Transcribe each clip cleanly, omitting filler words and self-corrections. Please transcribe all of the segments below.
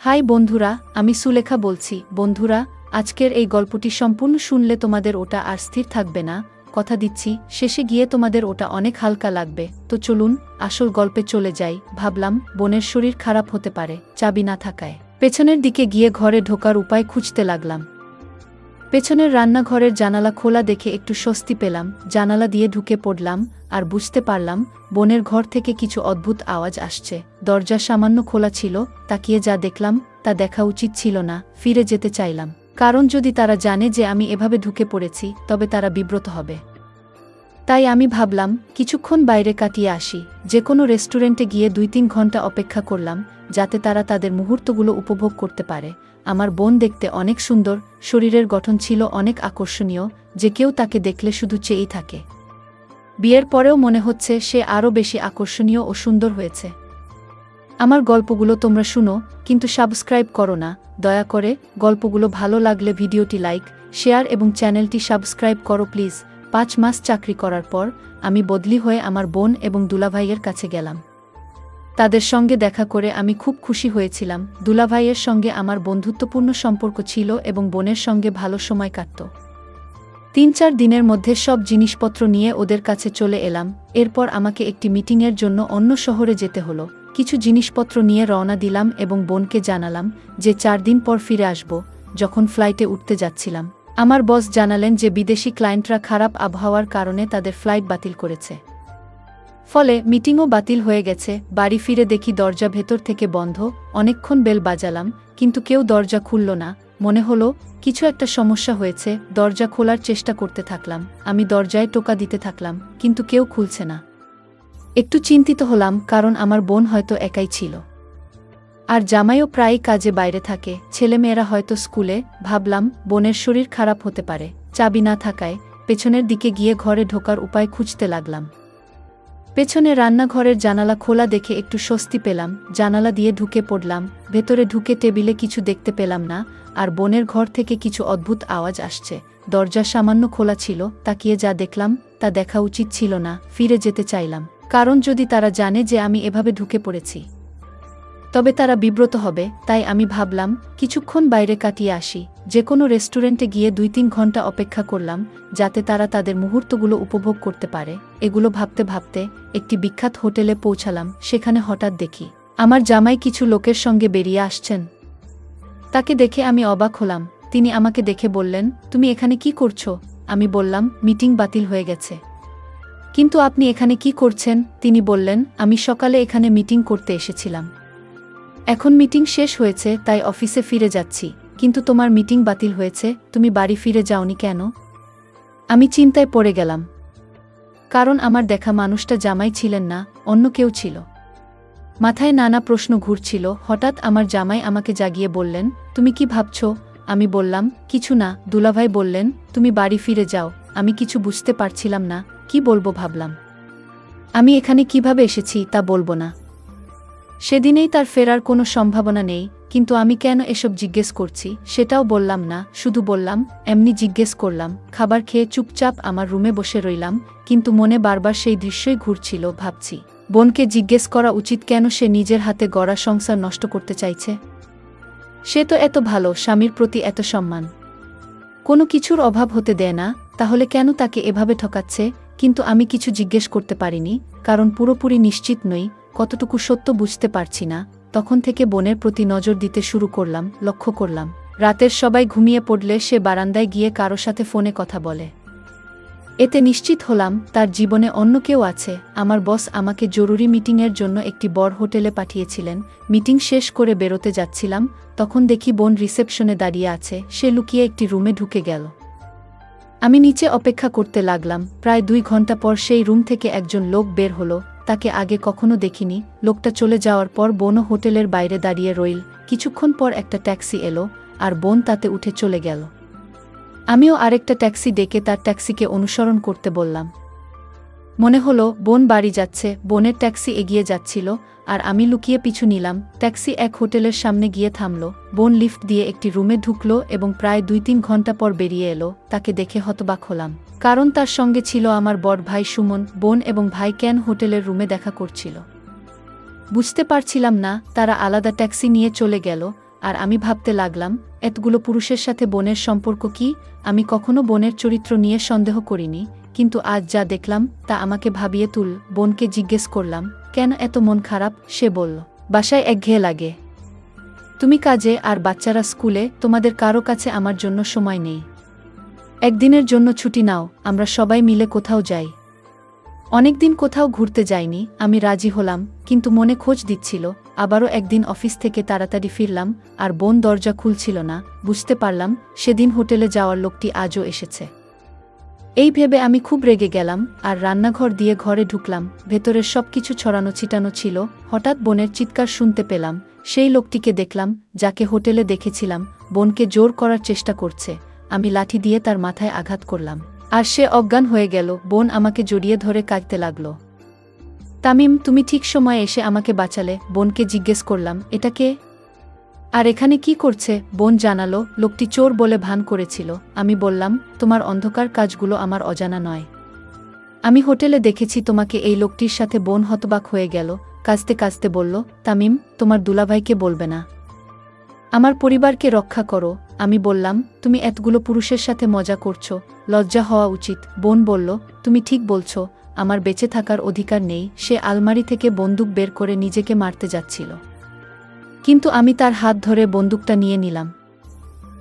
High বন্ধুরা, আমি সুলেখা বলছি। বন্ধুরা, আজকের এই গল্পটি সম্পূর্ণ শুনলে তোমাদের ওটা আর স্থির থাকবে না, কথা দিচ্ছি। শেষে গিয়ে তোমাদের ওটা অনেক হালকা লাগবে। তো চলুন আসল গল্পে চলে যাই। ভাবলাম বোনের শরীর খারাপ হতে পারে, চাবি না থাকায়। পেছনের দিকে গিয়ে ঘরে ঢোকার উপায় খুঁজতে লাগলাম। পেছনের রান্নাঘরের জানালা খোলা দেখে একটু স্বস্তি পেলাম। জানালা দিয়ে ঢুকে পড়লাম আর বুঝতে পারলাম বোনের ঘর থেকে কিছু অদ্ভুত আওয়াজ আসছে। দরজা সামান্য খোলা ছিল, তাকিয়ে যা দেখলাম তা দেখা উচিত ছিল না। ফিরে যেতে চাইলাম, কারণ যদি তারা জানে যে আমি এভাবে ঢুকে পড়েছি তবে তারা বিব্রত হবে। তাই আমি ভাবলাম কিছুক্ষণ বাইরে কাটিয়ে আসি। যে কোনো রেস্টুরেন্টে গিয়ে 2-3 ঘন্টা অপেক্ষা করলাম, যাতে তারা তাদের মুহূর্তগুলো উপভোগ করতে পারে। আমার বোন দেখতে অনেক সুন্দর, শরীরের গঠন ছিল অনেক আকর্ষণীয়, যে কেউ তাকে দেখলে শুধু চেয়েই থাকে। বিয়ের পরেও মনে হচ্ছে সে আরও বেশি আকর্ষণীয় ও সুন্দর হয়েছে। আমার গল্পগুলো তোমরা শুনো, কিন্তু সাবস্ক্রাইব করো না। দয়া করে গল্পগুলো ভালো লাগলে ভিডিওটি লাইক, শেয়ার এবং চ্যানেলটি সাবস্ক্রাইব করো প্লিজ। 5 মাস চাকরি করার পর আমি বদলি হয়ে আমার বোন এবং দুলাভাইয়ের কাছে গেলাম। তাদের সঙ্গে দেখা করে আমি খুব খুশি হয়েছিলাম। দুলাভাইয়ের সঙ্গে আমার বন্ধুত্বপূর্ণ সম্পর্ক ছিল এবং বোনের সঙ্গে ভালো সময় কাটত। 3-4 দিনের মধ্যে সব জিনিসপত্র নিয়ে ওদের কাছে চলে এলাম। এরপর আমাকে একটি মিটিংয়ের জন্য অন্য শহরে যেতে হলো। কিছু জিনিসপত্র নিয়ে রওনা দিলাম এবং বোনকে জানালাম যে 4 দিন পর ফিরে আসব। যখন ফ্লাইটে উঠতে যাচ্ছিলাম, আমার বস জানালেন যে বিদেশি ক্লায়েন্টরা খারাপ আবহাওয়ার কারণে তাদের ফ্লাইট বাতিল করেছে। ফলে মিটিংও বাতিল হয়ে গেছে। বাড়ি ফিরে দেখি দরজা ভেতর থেকে বন্ধ। অনেকক্ষণ বেল বাজালাম, কিন্তু কেউ দরজা খুলল না। মনে হলো কিছু একটা সমস্যা হয়েছে। দরজা খোলার চেষ্টা করতে থাকলাম। আমি দরজায় টোকা দিতে থাকলাম, কিন্তু কেউ খুলছে না। একটু চিন্তিত হলাম, কারণ আমার বোন হয়তো একাই ছিল, আর জামাইও প্রায়ই কাজে বাইরে থাকে। ছেলেমেয়েরা হয়তো স্কুলে। ভাবলাম বোনের শরীর খারাপ হতে পারে। চাবি না থাকায় পেছনের দিকে গিয়ে ঘরে ঢোকার উপায় খুঁজতে লাগলাম। পেছনে রান্নাঘরের জানালা খোলা দেখে একটু স্বস্তি পেলাম। জানালা দিয়ে ঢুকে পড়লাম। ভেতরে ঢুকে টেবিলে কিছু দেখতে পেলাম না, আর বোনের ঘর থেকে কিছু অদ্ভুত আওয়াজ আসছে। দরজা সামান্য খোলা ছিল, তাকিয়ে যা দেখলাম তা দেখা উচিত ছিল না। ফিরে যেতে চাইলাম, কারণ যদি তারা জানে যে আমি এভাবে ঢুকে পড়েছি তবে তারা বিব্রত হবে। তাই আমি ভাবলাম কিছুক্ষণ বাইরে কাটিয়ে আসি। যে কোনো রেস্টুরেন্টে গিয়ে 2-3 ঘন্টা অপেক্ষা করলাম, যাতে তারা তাদের মুহূর্তগুলো উপভোগ করতে পারে। এগুলো ভাবতে ভাবতে একটি বিখ্যাত হোটেলে পৌঁছালাম। সেখানে হঠাৎ দেখি আমার জামাই কিছু লোকের সঙ্গে বেরিয়ে আসছেন। তাকে দেখে আমি অবাক হলাম। তিনি আমাকে দেখে বললেন, তুমি এখানে কি করছো? আমি বললাম, মিটিং বাতিল হয়ে গেছে। কিন্তু আপনি এখানে কি করছেন? তিনি বললেন, আমি সকালে এখানে মিটিং করতে এসেছিলাম। এখন মিটিং শেষ হয়েছে, তাই অফিসে ফিরে যাচ্ছি। কিন্তু তোমার মিটিং বাতিল হয়েছে, তুমি বাড়ি ফিরে যাওনি কেন? আমি চিন্তায় পড়ে গেলাম, কারণ আমার দেখা মানুষটা জামাই ছিলেন না, অন্য কেউ ছিল। মাথায় নানা প্রশ্ন ঘুরছিল। হঠাৎ আমার জামাই আমাকে জাগিয়ে বললেন, তুমি কি ভাবছো? আমি বললাম, কিছু না। দুলাভাই বললেন, তুমি বাড়ি ফিরে যাও। আমি কিছু বুঝতে পারছিলাম না। কি বলবো ভাবলাম। আমি এখানে কিভাবে এসেছি তা বলবো না। সেদিনেই তার ফেরার কোনো সম্ভাবনা নেই, কিন্তু আমি কেন এসব জিজ্ঞেস করছি সেটাও বললাম না। শুধু বললাম, এমনি জিজ্ঞেস করলাম। খাবার খেয়ে চুপচাপ আমার রুমে বসে রইলাম, কিন্তু মনে বারবার সেই দৃশ্যই ঘুরছিল। ভাবছি, বোনকে জিজ্ঞেস করা উচিত কেন সে নিজের হাতে গড়া সংসার নষ্ট করতে চাইছে। সে তো এত ভালো, স্বামীর প্রতি এত সম্মান, কোনো কিছুর অভাব হতে দেয় না, তাহলে কেন তাকে এভাবে ঠকাচ্ছে? কিন্তু আমি কিছু জিজ্ঞেস করতে পারিনি, কারণ পুরোপুরি নিশ্চিত নই কতটুকু সত্য বুঝতে পারছি না। তখন থেকে বোনের প্রতি নজর দিতে শুরু করলাম। লক্ষ্য করলাম রাতের সবাই ঘুমিয়ে পড়লে সে বারান্দায় গিয়ে কারো সাথে ফোনে কথা বলে। এতে নিশ্চিত হলাম তার জীবনে অন্য কেউ আছে। আমার বস আমাকে জরুরি মিটিংয়ের জন্য একটি বড় হোটেলে পাঠিয়েছিলেন। মিটিং শেষ করে বেরোতে যাচ্ছিলাম, তখন দেখি বোন রিসেপশনে দাঁড়িয়ে আছে। সে লুকিয়ে একটি রুমে ঢুকে গেল। আমি নিচে অপেক্ষা করতে লাগলাম। প্রায় 2 ঘন্টা পর সেই রুম থেকে একজন লোক বের হলো। তাকে আগে কখনো দেখিনি। লোকটা চলে যাওয়ার পর বোনও হোটেলের বাইরে দাঁড়িয়ে রইল। কিছুক্ষণ পর একটা ট্যাক্সি এলো, আর বোন তাতে উঠে চলে গেল। আমিও আরেকটা ট্যাক্সি ডেকে তার ট্যাক্সিকে অনুসরণ করতে বললাম। মনে হলো বোন বাড়ি যাচ্ছে। বোনের ট্যাক্সি এগিয়ে যাচ্ছিল, আর আমি লুকিয়ে পিছু নিলাম। ট্যাক্সি এক হোটেলের সামনে গিয়ে থামল। বোন লিফট দিয়ে একটি রুমে ঢুকলো এবং প্রায় 2-3 ঘন্টা পর বেরিয়ে এলো। তাকে দেখে হতবাক হলাম, কারণ তার সঙ্গে ছিল আমার বড় ভাই সুমন। বোন এবং ভাই কেন হোটেলের রুমে দেখা করছিল বুঝতে পারছিলাম না। তারা আলাদা ট্যাক্সি নিয়ে চলে গেল, আর আমি ভাবতে লাগলাম, এতগুলো পুরুষের সাথে বোনের সম্পর্ক কি? আমি কখনো বোনের চরিত্র নিয়ে সন্দেহ করিনি, কিন্তু আজ যা দেখলাম তা আমাকে ভাবিয়ে তুল। বোনকে জিজ্ঞেস করলাম, কেন এত মন খারাপ? সে বলল, বাসায় একঘেয়ে লাগে। তুমি কাজে আর বাচ্চারা স্কুলে, তোমাদের কারো কাছে আমার জন্য সময় নেই। একদিনের জন্য ছুটি নাও, আমরা সবাই মিলে কোথাও যাই। অনেকদিন কোথাও ঘুরতে যাইনি। আমি রাজি হলাম, কিন্তু মনে খোঁজ দিচ্ছিল। আবারও একদিন অফিস থেকে তাড়াতাড়ি ফিরলাম, আর বোন দরজা খুলছিল না। বুঝতে পারলাম সেদিন হোটেলে যাওয়ার লোকটি আজও এসেছে। এই ভেবে আমি খুব রেগে গেলাম, আর রান্নাঘর দিয়ে ঘরে ঢুকলাম। ভেতরের সবকিছু ছড়ানো ছিটানো ছিল। হঠাৎ বোনের চিৎকার শুনতে পেলাম। সেই লোকটিকে দেখলাম, যাকে হোটেলে দেখেছিলাম। বোনকে জোর করার চেষ্টা করছে। আমি লাঠি দিয়ে তার মাথায় আঘাত করলাম, আর সে অজ্ঞান হয়ে গেল। বোন আমাকে জড়িয়ে ধরে কাঁদতে লাগল। তামিম, তুমি ঠিক সময়ে এসে আমাকে বাঁচালে। বোনকে জিজ্ঞেস করলাম, এটা কে? আর এখানে কি করছে? বোন জানালো, লোকটি চোর বলে ভান করেছিল। আমি বললাম, তোমার অন্ধকার কাজগুলো আমার অজানা নয়। আমি হোটেলে দেখেছি তোমাকে এই লোকটির সাথে। বোন হতবাক হয়ে গেল, কাঁদতে কাঁদতে বলল, তামিম, তোমার দুলাভাইকে বলবে না। আমার পরিবারকে রক্ষা করো। আমি বললাম, তুমি এতগুলো পুরুষের সাথে মজা করছো, লজ্জা হওয়া উচিত। বোন বলল, তুমি ঠিক বলছো, আমার বেঁচে থাকার অধিকার নেই। সে আলমারি থেকে বন্দুক বের করে নিজেকে মারতে যাচ্ছিল, কিন্তু আমি তার হাত ধরে বন্দুকটা নিয়ে নিলাম।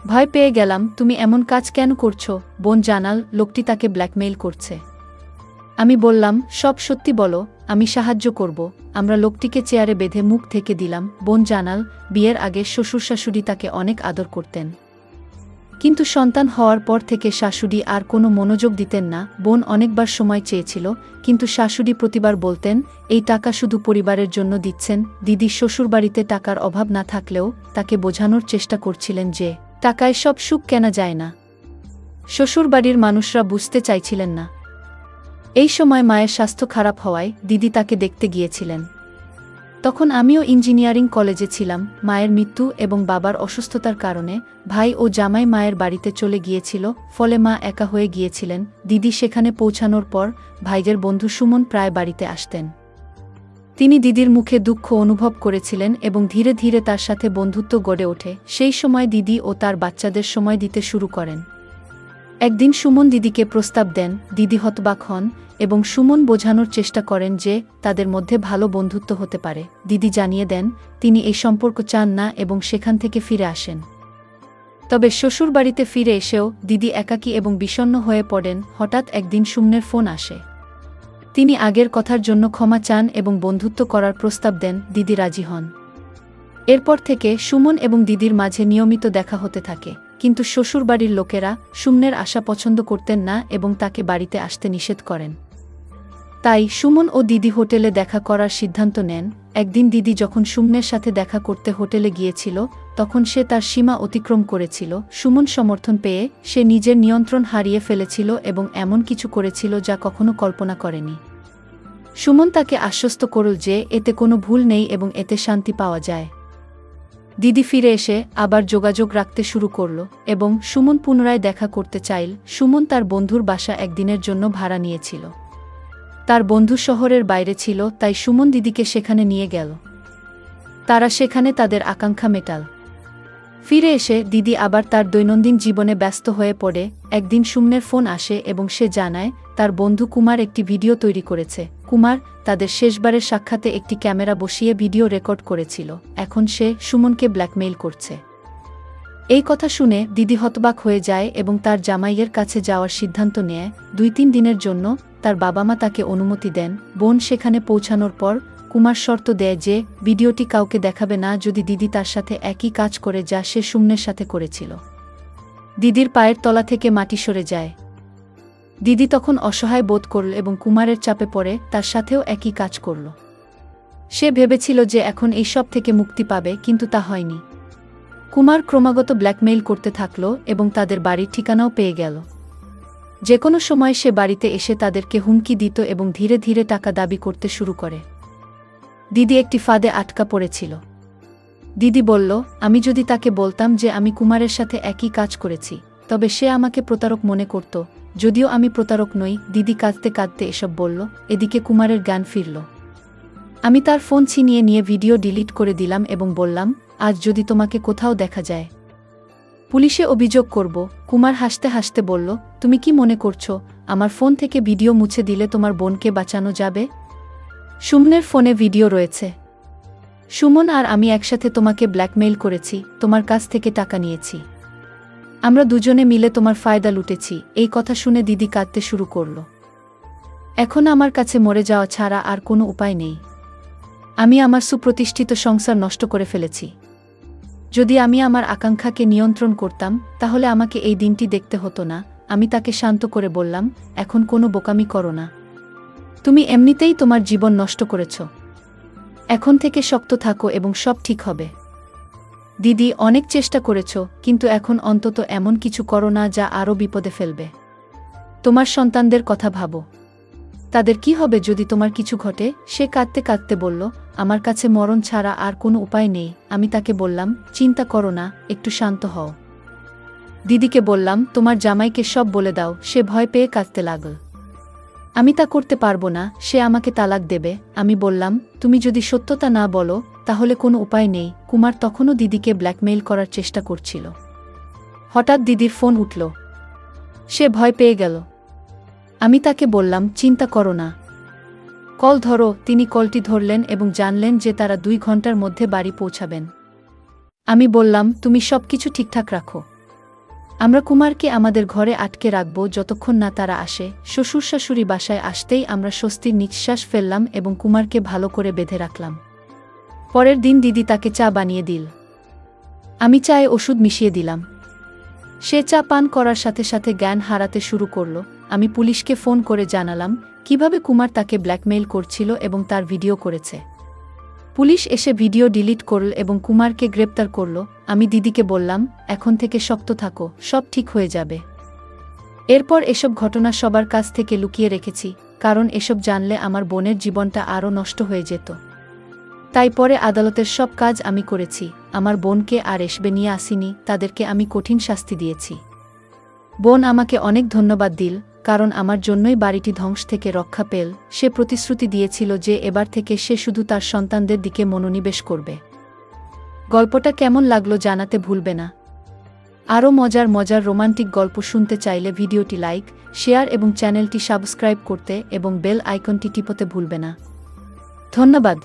ভয় পেয়ে গেলাম। তুমি এমন কাজ কেন করছো? বোন জানাল, লোকটি তাকে ব্ল্যাকমেইল করছে। আমি বললাম, সব সত্যি বলো, আমি সাহায্য করব। আমরা লোকটিকে চেয়ারে বেঁধে মুখ থেকে দিলাম। বোন জানাল, বিয়ের আগে শ্বশুর শাশুড়ি তাকে অনেক আদর করতেন, কিন্তু সন্তান হওয়ার পর থেকে শাশুড়ি আর কোনো মনোযোগ দিতেন না। বোন অনেকবার সময় চেয়েছিল, কিন্তু শাশুড়ি প্রতিবার বলতেন, এই টাকা শুধু পরিবারের জন্য দিচ্ছেন। দিদি শ্বশুরবাড়িতে টাকার অভাব না থাকলেও তাকে বোঝানোর চেষ্টা করছিলেন যে টাকায় সব সুখ কেনা যায় না। শ্বশুরবাড়ির মানুষরা বুঝতে চাইছিলেন না। এই সময় মায়ের স্বাস্থ্য খারাপ হওয়ায় দিদি তাকে দেখতে গিয়েছিলেন। তখন আমিও ইঞ্জিনিয়ারিং কলেজে ছিলাম। মায়ের মৃত্যু এবং বাবার অসুস্থতার কারণে ভাই ও জামাই মায়ের বাড়িতে চলে গিয়েছিল, ফলে মা একা হয়ে গিয়েছিলেন। দিদি সেখানে পৌঁছানোর পর ভাইদের বন্ধু সুমন প্রায় বাড়িতে আসতেন। তিনি দিদির মুখে দুঃখ অনুভব করেছিলেন এবং ধীরে ধীরে তার সাথে বন্ধুত্ব গড়ে ওঠে। সেই সময় দিদি ও তার বাচ্চাদের সময় দিতে শুরু করেন। একদিন সুমন দিদিকে প্রস্তাব দেন। দিদি হতবাক হন এবং সুমন বোঝানোর চেষ্টা করেন যে তাদের মধ্যে ভালো বন্ধুত্ব হতে পারে। দিদি জানিয়ে দেন তিনি এই সম্পর্ক চান না এবং সেখান থেকে ফিরে আসেন। তবে শ্বশুরবাড়িতে ফিরে এসেও দিদি একাকী এবং বিষণ্ণ হয়ে পড়েন। হঠাৎ একদিন সুমনের ফোন আসে। তিনি আগের কথার জন্য ক্ষমা চান এবং বন্ধুত্ব করার প্রস্তাব দেন। দিদি রাজি হন। এরপর থেকে সুমন এবং দিদির মাঝে নিয়মিত দেখা হতে থাকে, কিন্তু শ্বশুরবাড়ির লোকেরা সুমনের আশা পছন্দ করতেন না এবং তাকে বাড়িতে আসতে নিষেধ করেন। তাই সুমন ও দিদি হোটেলে দেখা করার সিদ্ধান্ত নেন। একদিন দিদি যখন সুমনের সাথে দেখা করতে হোটেলে গিয়েছিল, তখন সে তার সীমা অতিক্রম করেছিল। সুমন সমর্থন পেয়ে সে নিজের নিয়ন্ত্রণ হারিয়ে ফেলেছিল এবং এমন কিছু করেছিল যা কখনো কল্পনা করেনি। সুমন তাকে আশ্বস্ত করল যে এতে কোনো ভুল নেই এবং এতে শান্তি পাওয়া যায়। দিদি ফিরে এসে আবার যোগাযোগ রাখতে শুরু করল এবং সুমন পুনরায় দেখা করতে চাইল। সুমন তার বন্ধুর বাসা একদিনের জন্য ভাড়া নিয়েছিল। তার বন্ধু শহরের বাইরে ছিল, তাই সুমন দিদিকে সেখানে নিয়ে গেল। তারা সেখানে তাদের আকাঙ্ক্ষা মেটাল। ফিরে এসে দিদি আবার তার দৈনন্দিন জীবনে ব্যস্ত হয়ে পড়ে। একদিন সুমনের ফোন আসে এবং সে জানায় তার বন্ধু কুমার একটি ভিডিও তৈরি করেছে। কুমার তাদের শেষবারের সাক্ষাতে একটি ক্যামেরা বসিয়ে ভিডিও রেকর্ড করেছিল। এখন সে সুমনকে ব্ল্যাকমেইল করছে। এই কথা শুনে দিদি হতবাক হয়ে যায় এবং তার জামাইয়ের কাছে যাওয়ার সিদ্ধান্ত নেয়। 2-3 দিনের জন্য তার বাবা মা তাকে অনুমতি দেন। বোন সেখানে পৌঁছানোর পর কুমার শর্ত দেয় যে ভিডিওটি কাউকে দেখাবে না যদি দিদি তার সাথে একই কাজ করে যা সে সুমনের সাথে করেছিল। দিদির পায়ের তলা থেকে মাটি সরে যায়। দিদি তখন অসহায় বোধ করল এবং কুমারের চাপে পড়ে তার সাথেও একই কাজ করল। সে ভেবেছিল যে এখন এই সব থেকে মুক্তি পাবে, কিন্তু তা হয়নি। কুমার ক্রমাগত ব্ল্যাকমেইল করতে থাকল এবং তাদের বাড়ির ঠিকানাও পেয়ে গেল। যে কোনো সময় সে বাড়িতে এসে তাদেরকে হুমকি দিত এবং ধীরে ধীরে টাকা দাবি করতে শুরু করে। দিদি একটি ফাঁদে আটকা পড়েছিল। দিদি বলল, আমি যদি তাকে বলতাম যে আমি কুমারের সাথে একই কাজ করেছি, তবে সে আমাকে প্রতারক মনে করত। যদিও আমি প্রতারক নই, দিদি কাঁদতে কাঁদতে এসব বলল। এদিকে কুমারের জ্ঞান ফিরল। আমি তার ফোন ছিনিয়ে নিয়ে ভিডিও ডিলিট করে দিলাম এবং বললাম, আজ যদি তোমাকে কোথাও দেখা যায় পুলিশে অভিযোগ করব। কুমার হাসতে হাসতে বলল, তুমি কি মনে করছো আমার ফোন থেকে ভিডিও মুছে দিলে তোমার বোনকে বাঁচানো যাবে? সুমনের ফোনে ভিডিও রয়েছে। সুমন আর আমি একসাথে তোমাকে ব্ল্যাকমেইল করেছি, তোমার কাছ থেকে টাকা নিয়েছি। আমরা দুজনে মিলে তোমার ফায়দা লুটেছি। এই কথা শুনে দিদি কাঁদতে শুরু করল। এখন আমার কাছে মরে যাওয়া ছাড়া আর কোনো উপায় নেই। আমি আমার সুপ্রতিষ্ঠিত সংসার নষ্ট করে ফেলেছি। যদি আমি আমার আকাঙ্ক্ষাকে নিয়ন্ত্রণ করতাম তাহলে আমাকে এই দিনটি দেখতে হতো না। আমি তাকে শান্ত করে বললাম, এখন কোনো বোকামি করো না। তুমি এমনিতেই তোমার জীবন নষ্ট করেছ। এখন থেকে শক্ত থাকো এবং সব ঠিক হবে। দিদি, অনেক চেষ্টা করেছ, কিন্তু এখন অন্তত এমন কিছু করো না যা আরও বিপদে ফেলবে। তোমার সন্তানদের কথা ভাবো। তাদের কি হবে যদি তোমার কিছু ঘটে? সে কাঁদতে কাঁদতে বলল, আমার কাছে মরণ ছাড়া আর কোনো উপায় নেই। আমি তাকে বললাম, চিন্তা করো না, একটু শান্ত হও। দিদিকে বললাম, তোমার জামাইকে সব বলে দাও। সে ভয় পেয়ে কাঁদতে লাগল। আমি তা করতে পারবো না, সে আমাকে তালাক দেবে। আমি বললাম, তুমি যদি সত্যতা না বলো তাহলে কোনো উপায় নেই। কুমার তখনও দিদিকে ব্ল্যাকমেইল করার চেষ্টা করছিল। হঠাৎ দিদির ফোন উঠল। সে ভয় পেয়ে গেল। আমি তাকে বললাম, চিন্তা করো না, কল ধরো। তিনি কলটি ধরলেন এবং জানলেন যে তারা 2 ঘন্টার মধ্যে বাড়ি পৌঁছাবেন। আমি বললাম, তুমি সবকিছু ঠিকঠাক রাখো। আমরা কুমারকে আমাদের ঘরে আটকে রাখব যতক্ষণ না তারা আসে। শ্বশুর শাশুড়ি বাসায় আসতেই আমরা স্বস্তির নিঃশ্বাস ফেললাম এবং কুমারকে ভালো করে বেঁধে রাখলাম। পরের দিন দিদি তাকে চা বানিয়ে দিল। আমি চায়ে ওষুধ মিশিয়ে দিলাম। সে চা পান করার সাথে সাথে জ্ঞান হারাতে শুরু করল। আমি পুলিশকে ফোন করে জানালাম কিভাবে কুমার তাকে ব্ল্যাকমেইল করছিল এবং তার ভিডিও করেছে। পুলিশ এসে ভিডিও ডিলিট করল এবং কুমারকে গ্রেপ্তার করল। আমি দিদিকে বললাম, এখন থেকে শক্ত থাকো, সব ঠিক হয়ে যাবে। এরপর এসব ঘটনা সবার কাছ থেকে লুকিয়ে রেখেছি, কারণ এসব জানলে আমার বোনের জীবনটা আরও নষ্ট হয়ে যেত। তাই পরে আদালতের সব কাজ আমি করেছি। আমার বোনকে আর এসবে নিয়ে আসিনি, তাদেরকে আমি কঠিন শাস্তি দিয়েছি। বোন আমাকে অনেক ধন্যবাদ দিল, কারণ আমার জন্যই বাড়িটি ধ্বংস থেকে রক্ষা পেল। সে প্রতিশ্রুতি দিয়েছিল যে এবার থেকে সে শুধু তার সন্তানদের দিকে মনোনিবেশ করবে। গল্পটা কেমন লাগলো জানাতে ভুলবে না। আরও মজার মজার রোমান্টিক গল্প শুনতে চাইলে ভিডিওটি লাইক, শেয়ার এবং চ্যানেলটি সাবস্ক্রাইব করতে এবং বেল আইকনটি টিপতে ভুলবে না। ধন্যবাদ।